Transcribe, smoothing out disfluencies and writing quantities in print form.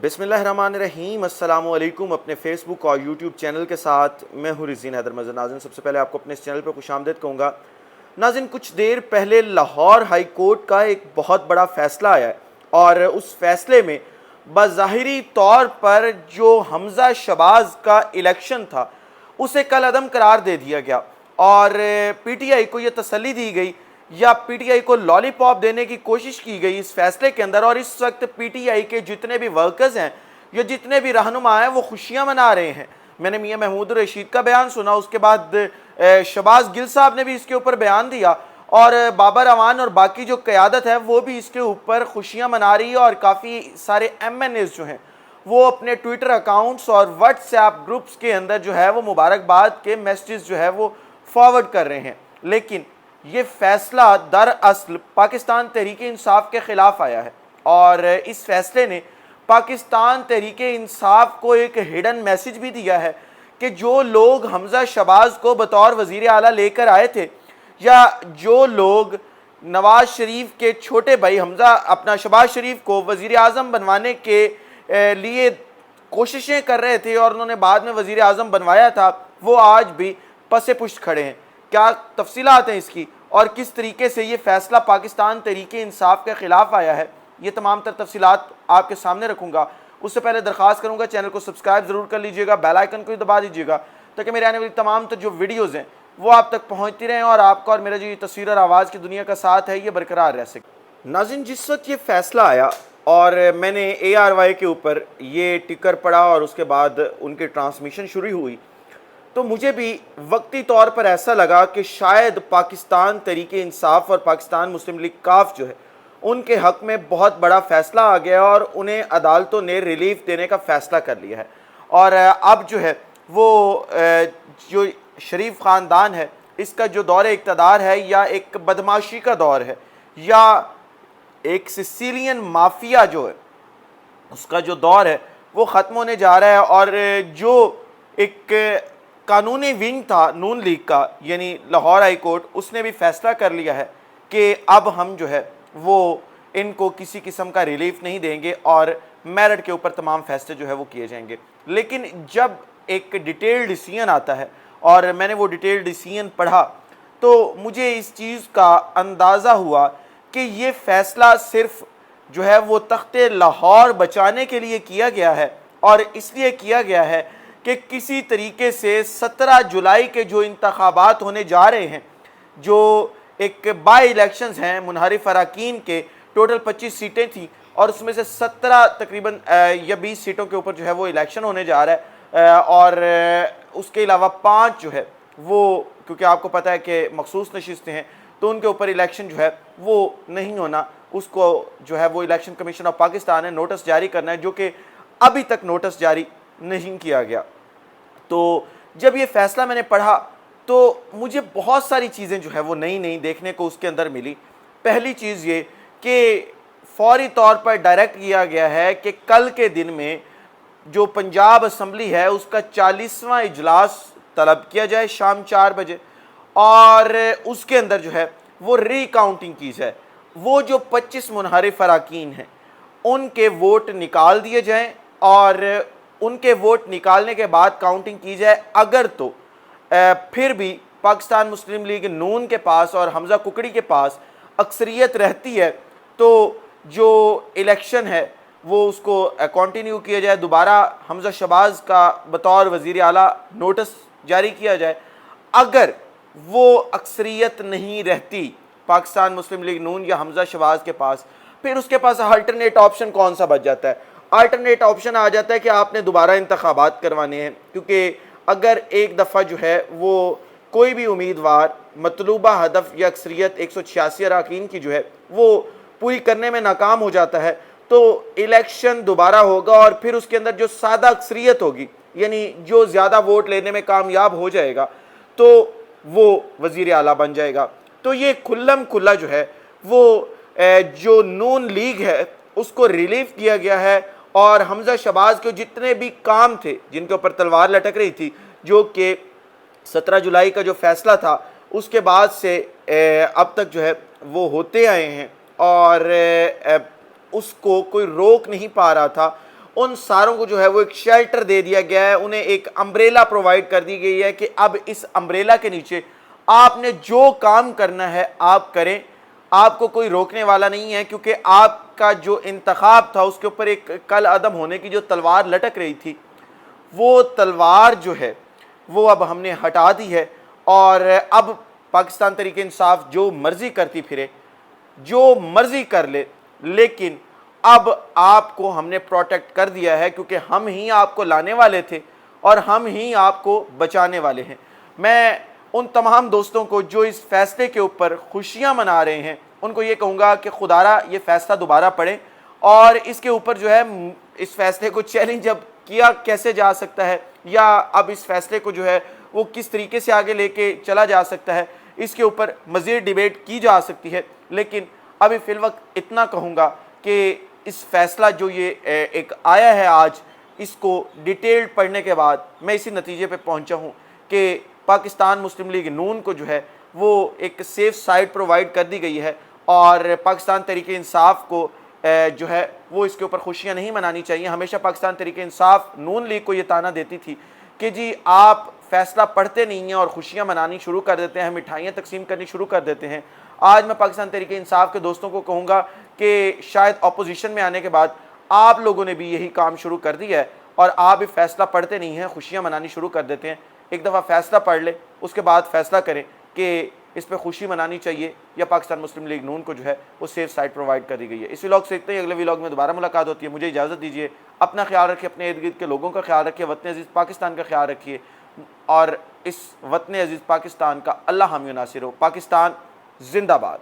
بسم اللہ الرحمن الرحیم۔ السلام علیکم۔ اپنے فیس بک اور یوٹیوب چینل کے ساتھ میں ہوں رزین حیدر مظہر۔ ناظرین، سب سے پہلے آپ کو اپنے اس چینل پہ خوش آمدید کہوں گا۔ ناظرین، کچھ دیر پہلے لاہور ہائی کورٹ کا ایک بہت بڑا فیصلہ آیا ہے، اور اس فیصلے میں بظاہری طور پر جو حمزہ شہباز کا الیکشن تھا اسے کل عدم قرار دے دیا گیا، اور پی ٹی آئی کو یہ تسلی دی گئی یا پی ٹی آئی کو لالی پاپ دینے کی کوشش کی گئی اس فیصلے کے اندر۔ اور اس وقت پی ٹی آئی کے جتنے بھی ورکرز ہیں یا جتنے بھی رہنما ہیں وہ خوشیاں منا رہے ہیں۔ میں نے میاں محمود الرشید کا بیان سنا، اس کے بعد شہباز گل صاحب نے بھی اس کے اوپر بیان دیا، اور بابر اعوان اور باقی جو قیادت ہے وہ بھی اس کے اوپر خوشیاں منا رہی ہے، اور کافی سارے ایم این ایز جو ہیں وہ اپنے ٹویٹر اکاؤنٹس اور واٹس ایپ گروپس کے اندر جو ہے وہ مبارکباد کے میسیجز جو ہے وہ فارورڈ کر رہے ہیں۔ لیکن یہ فیصلہ دراصل پاکستان تحریک انصاف کے خلاف آیا ہے، اور اس فیصلے نے پاکستان تحریک انصاف کو ایک ہڈن میسیج بھی دیا ہے کہ جو لوگ حمزہ شہباز کو بطور وزیر اعلیٰ لے کر آئے تھے، یا جو لوگ نواز شریف کے چھوٹے بھائی شہباز شریف کو وزیر اعظم بنوانے کے لیے کوششیں کر رہے تھے اور انہوں نے بعد میں وزیر اعظم بنوایا تھا، وہ آج بھی پس پشت کھڑے ہیں۔ کیا تفصیلات ہیں اس کی، اور کس طریقے سے یہ فیصلہ پاکستان تحریک انصاف کے خلاف آیا ہے، یہ تمام تر تفصیلات آپ کے سامنے رکھوں گا۔ اس سے پہلے درخواست کروں گا چینل کو سبسکرائب ضرور کر لیجئے گا، بیل آئیکن کو دبا دیجئے گا تاکہ میرے آنے والی تمام تر جو ویڈیوز ہیں وہ آپ تک پہنچتی رہیں، اور آپ کا اور میرا جو یہ تصویر اور آواز کی دنیا کا ساتھ ہے یہ برقرار رہ سکے۔ ناظرین، جس وقت یہ فیصلہ آیا اور میں نے اے آر وائی کے اوپر یہ ٹکر پڑا اور اس کے بعد ان کی ٹرانسمیشن شروع ہوئی، تو مجھے بھی وقتی طور پر ایسا لگا کہ شاید پاکستان تحریک انصاف اور پاکستان مسلم لیگ کاف جو ہے ان کے حق میں بہت بڑا فیصلہ آ گیا، اور انہیں عدالتوں نے ریلیف دینے کا فیصلہ کر لیا ہے۔ اور اب جو ہے وہ جو شریف خاندان ہے اس کا جو دور اقتدار ہے، یا ایک بدماشی کا دور ہے، یا ایک سیسیلین مافیا جو ہے اس کا جو دور ہے وہ ختم ہونے جا رہا ہے۔ اور جو ایک قانونی ونگ تھا نون لیگ کا، یعنی لاہور ہائی کورٹ، اس نے بھی فیصلہ کر لیا ہے کہ اب ہم جو ہے وہ ان کو کسی قسم کا ریلیف نہیں دیں گے، اور میرٹ کے اوپر تمام فیصلے جو ہے وہ کیے جائیں گے۔ لیکن جب ایک ڈیٹیل ڈیسیژن آتا ہے، اور میں نے وہ ڈیٹیل ڈیسیژن پڑھا، تو مجھے اس چیز کا اندازہ ہوا کہ یہ فیصلہ صرف جو ہے وہ تخت لاہور بچانے کے لیے کیا گیا ہے، اور اس لیے کیا گیا ہے کہ کسی طریقے سے 17 جولائی کے جو انتخابات ہونے جا رہے ہیں، جو ایک بائی الیکشنز ہیں منحرف اراکین کے، ٹوٹل 25 سیٹیں تھیں، اور اس میں سے 17 تقریباً یا 20 سیٹوں کے اوپر جو ہے وہ الیکشن ہونے جا رہا ہے، اور اس کے علاوہ 5 جو ہے وہ، کیونکہ آپ کو پتہ ہے کہ مخصوص نشستیں ہیں تو ان کے اوپر الیکشن جو ہے وہ نہیں ہونا، اس کو جو ہے وہ الیکشن کمیشن آف پاکستان نے نوٹس جاری کرنا ہے، جو کہ ابھی تک نوٹس جاری نہیں کیا گیا۔ تو جب یہ فیصلہ میں نے پڑھا تو مجھے بہت ساری چیزیں جو ہے وہ نئی دیکھنے کو اس کے اندر ملی۔ پہلی چیز یہ کہ فوری طور پر ڈائریکٹ کیا گیا ہے کہ کل کے دن میں جو پنجاب اسمبلی ہے اس کا 40واں اجلاس طلب کیا جائے شام 4 بجے، اور اس کے اندر جو ہے وہ ری کاؤنٹنگ کی جائے۔ وہ جو 25 منحرف اراکین ہیں ان کے ووٹ نکال دیے جائیں، اور ان کے ووٹ نکالنے کے بعد کاؤنٹنگ کی جائے۔ اگر تو پھر بھی پاکستان مسلم لیگ نون کے پاس اور حمزہ ککڑی کے پاس اکثریت رہتی ہے، تو جو الیکشن ہے وہ اس کو کنٹینیو کیا جائے، دوبارہ حمزہ شہباز کا بطور وزیر اعلیٰ نوٹس جاری کیا جائے۔ اگر وہ اکثریت نہیں رہتی پاکستان مسلم لیگ نون یا حمزہ شہباز کے پاس، پھر اس کے پاس الٹرنیٹ آپشن کون سا بچ جاتا ہے؟ الٹرنیٹ آپشن آ جاتا ہے کہ آپ نے دوبارہ انتخابات کروانے ہیں، کیونکہ اگر ایک دفعہ جو ہے وہ کوئی بھی امیدوار مطلوبہ ہدف یا اکثریت 186 اراکین کی جو ہے وہ پوری کرنے میں ناکام ہو جاتا ہے، تو الیکشن دوبارہ ہوگا، اور پھر اس کے اندر جو سادہ اکثریت ہوگی، یعنی جو زیادہ ووٹ لینے میں کامیاب ہو جائے گا، تو وہ وزیر اعلیٰ بن جائے گا۔ تو یہ کھلم کھلا جو ہے وہ جو نون لیگ ہے اس کو ریلیف دیا گیا ہے، اور حمزہ شہباز کے جتنے بھی کام تھے جن کے اوپر تلوار لٹک رہی تھی، جو کہ 17 جولائی کا جو فیصلہ تھا اس کے بعد سے اب تک جو ہے وہ ہوتے آئے ہیں، اور اس کو کوئی روک نہیں پا رہا تھا، ان ساروں کو جو ہے وہ ایک شیلٹر دے دیا گیا ہے، انہیں ایک امبریلا پرووائڈ کر دی گئی ہے کہ اب اس امبریلا کے نیچے آپ نے جو کام کرنا ہے آپ کریں، آپ کو کوئی روکنے والا نہیں ہے، کیونکہ آپ کا جو انتخاب تھا اس کے اوپر ایک کل عدم ہونے کی جو تلوار لٹک رہی تھی، وہ تلوار جو ہے وہ اب ہم نے ہٹا دی ہے، اور اب پاکستان تحریک انصاف جو مرضی کرتی پھرے، جو مرضی کر لے، لیکن اب آپ کو ہم نے پروٹیکٹ کر دیا ہے، کیونکہ ہم ہی آپ کو لانے والے تھے اور ہم ہی آپ کو بچانے والے ہیں۔ میں ان تمام دوستوں کو جو اس فیصلے کے اوپر خوشیاں منا رہے ہیں ان کو یہ کہوں گا کہ خدارا یہ فیصلہ دوبارہ پڑھیں، اور اس کے اوپر جو ہے اس فیصلے کو چیلنج اب کیا کیسے جا سکتا ہے، یا اب اس فیصلے کو جو ہے وہ کس طریقے سے آگے لے کے چلا جا سکتا ہے، اس کے اوپر مزید ڈیبیٹ کی جا سکتی ہے، لیکن ابھی فی الوقت اتنا کہوں گا کہ اس فیصلہ جو یہ ایک آیا ہے آج، اس کو ڈیٹیلڈ پڑھنے کے بعد میں اسی نتیجے پہ پہنچا ہوں کہ پاکستان مسلم لیگ نون کو جو ہے وہ ایک سیف سائٹ پرووائڈ کر دی گئی ہے، اور پاکستان تحریک انصاف کو جو ہے وہ اس کے اوپر خوشیاں نہیں منانی چاہیے۔ ہمیشہ پاکستان تحریک انصاف نون لیگ کو یہ تانا دیتی تھی کہ جی آپ فیصلہ پڑھتے نہیں ہیں اور خوشیاں منانی شروع کر دیتے ہیں، مٹھائیاں تقسیم کرنی شروع کر دیتے ہیں۔ آج میں پاکستان تحریک انصاف کے دوستوں کو کہوں گا کہ شاید اپوزیشن میں آنے کے بعد آپ لوگوں نے بھی یہی کام شروع کر دیا ہے، اور آپ بھی فیصلہ پڑھتے نہیں ہیں، خوشیاں منانی شروع کر دیتے ہیں۔ ایک دفعہ فیصلہ پڑھ لیں، اس کے بعد فیصلہ کریں کہ اس پہ خوشی منانی چاہیے یا پاکستان مسلم لیگ نون کو جو ہے وہ سیف سائٹ پرووائڈ کر دی گئی ہے۔ اس ولاگ سے اتنے ہی، اگلے ولاگ میں دوبارہ ملاقات ہوتی ہے۔ مجھے اجازت دیجیے، اپنا خیال رکھیے، اپنے ارد گرد کے لوگوں کا خیال رکھیے، وطن عزیز پاکستان کا خیال رکھیے، اور اس وطن عزیز پاکستان کا اللہ حامی و ناصر ہو۔ پاکستان زندہ باد۔